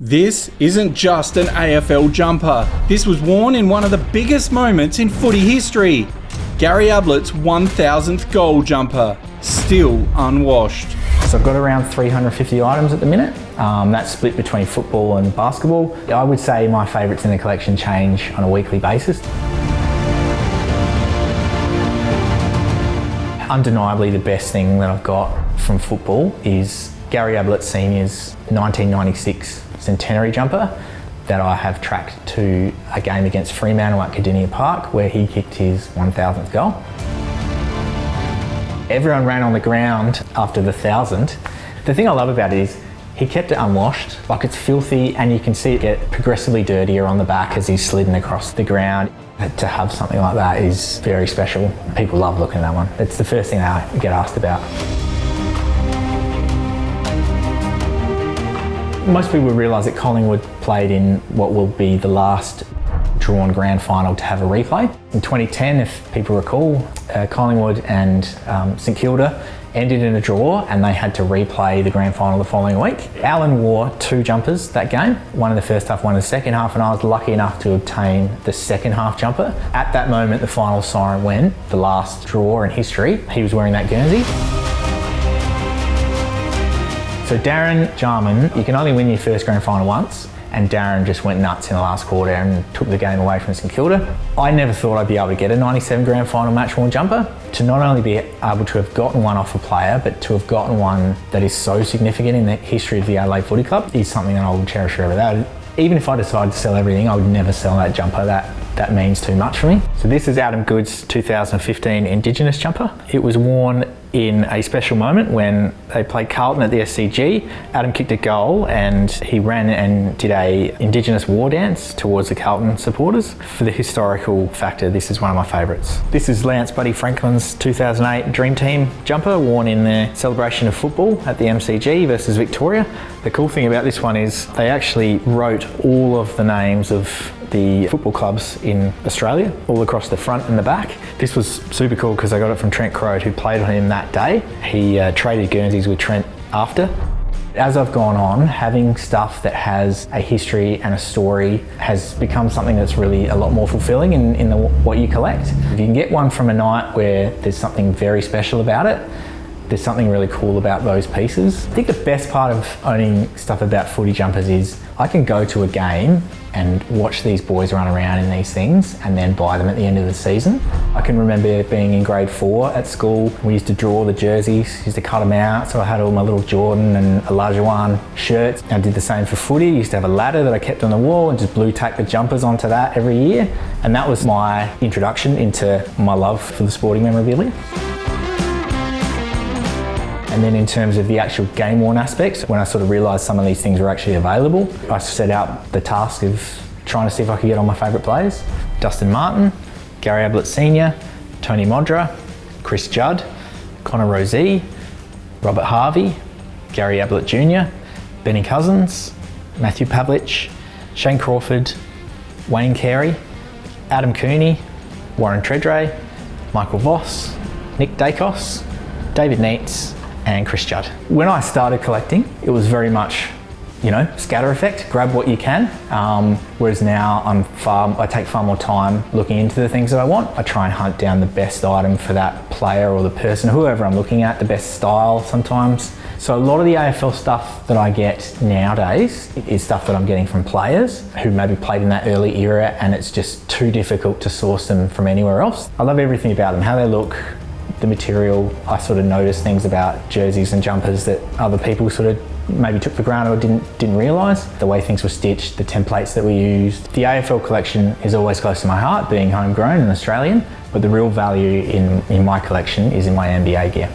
This isn't just an AFL jumper. This was worn in one of the biggest moments in footy history. Gary Ablett's 1000th goal jumper, still unwashed. So I've got around 350 items at the minute. That's split between football and basketball. I would say my favourites in the collection change on a weekly basis. Undeniably the best thing that I've got from football is Gary Ablett Senior's 1996 centenary jumper that I have tracked to a game against Fremantle at Cardinia Park where he kicked his 1000th goal. Everyone ran on the ground after the 1000. The thing I love about it is he kept it unwashed, like it's filthy and you can see it get progressively dirtier on the back as he's slidden across the ground. To have something like that is very special. People love looking at that one. It's the first thing I get asked about. Most people realise that Collingwood played in what will be the last drawn grand final to have a replay. In 2010, if people recall, Collingwood and St Kilda ended in a draw and they had to replay the grand final the following week. Alan wore two jumpers that game, one in the first half, one in the second half, and I was lucky enough to obtain the second half jumper. At that moment, the final siren went, the last draw in history. He was wearing that Guernsey. So Darren Jarman, you can only win your first grand final once, and Darren just went nuts in the last quarter and took the game away from St Kilda. I never thought I'd be able to get a 97 grand final match worn jumper. To not only be able to have gotten one off a player, but to have gotten one that is so significant in the history of the Adelaide Footy Club is something that I will cherish forever. That, even if I decided to sell everything, I would never sell that jumper. That means too much for me. So this is Adam Good's 2015 Indigenous jumper. It was worn in a special moment when they played Carlton at the SCG. Adam kicked a goal and he ran and did a Indigenous war dance towards the Carlton supporters. For the historical factor, this is one of my favourites. This is Lance Buddy Franklin's 2008 Dream Team jumper, worn in the celebration of football at the MCG versus Victoria. The cool thing about this one is they actually wrote all of the names of the football clubs in Australia, all across the front and the back. This was super cool because I got it from Trent Croad, who played on him that day. He traded Guernseys with Trent after. As I've gone on, having stuff that has a history and a story has become something that's really a lot more fulfilling in what you collect. If you can get one from a night where there's something very special about it, there's something really cool about those pieces. I think the best part of owning stuff about footy jumpers is I can go to a game and watch these boys run around in these things and then buy them at the end of the season. I can remember being in grade 4 at school. We used to draw the jerseys, used to cut them out, so I had all my little Jordan and Olajuwon shirts. I did the same for footy. I used to have a ladder that I kept on the wall and just blue tack the jumpers onto that every year. And that was my introduction into my love for the sporting memorabilia. And then in terms of the actual game worn aspects, when I sort of realised some of these things were actually available, I set out the task of trying to see if I could get all my favourite players. Dustin Martin, Gary Ablett Senior, Tony Modra, Chris Judd, Connor Rozee, Robert Harvey, Gary Ablett Jr, Benny Cousins, Matthew Pavlich, Shane Crawford, Wayne Carey, Adam Cooney, Warren Treadray, Michael Voss, Nick Dacos, David Neitz, and Chris Judd. When I started collecting, it was very much, scatter effect, grab what you can. Whereas now I take far more time looking into the things that I want. I try and hunt down the best item for that player or the person, whoever I'm looking at, the best style sometimes. So a lot of the AFL stuff that I get nowadays is stuff that I'm getting from players who maybe played in that early era and it's just too difficult to source them from anywhere else. I love everything about them, how they look, the material. I sort of notice things about jerseys and jumpers that other people sort of maybe took for granted or didn't realise. The way things were stitched, the templates that we used. The AFL collection is always close to my heart, being homegrown and Australian, but the real value in my collection is in my NBA gear.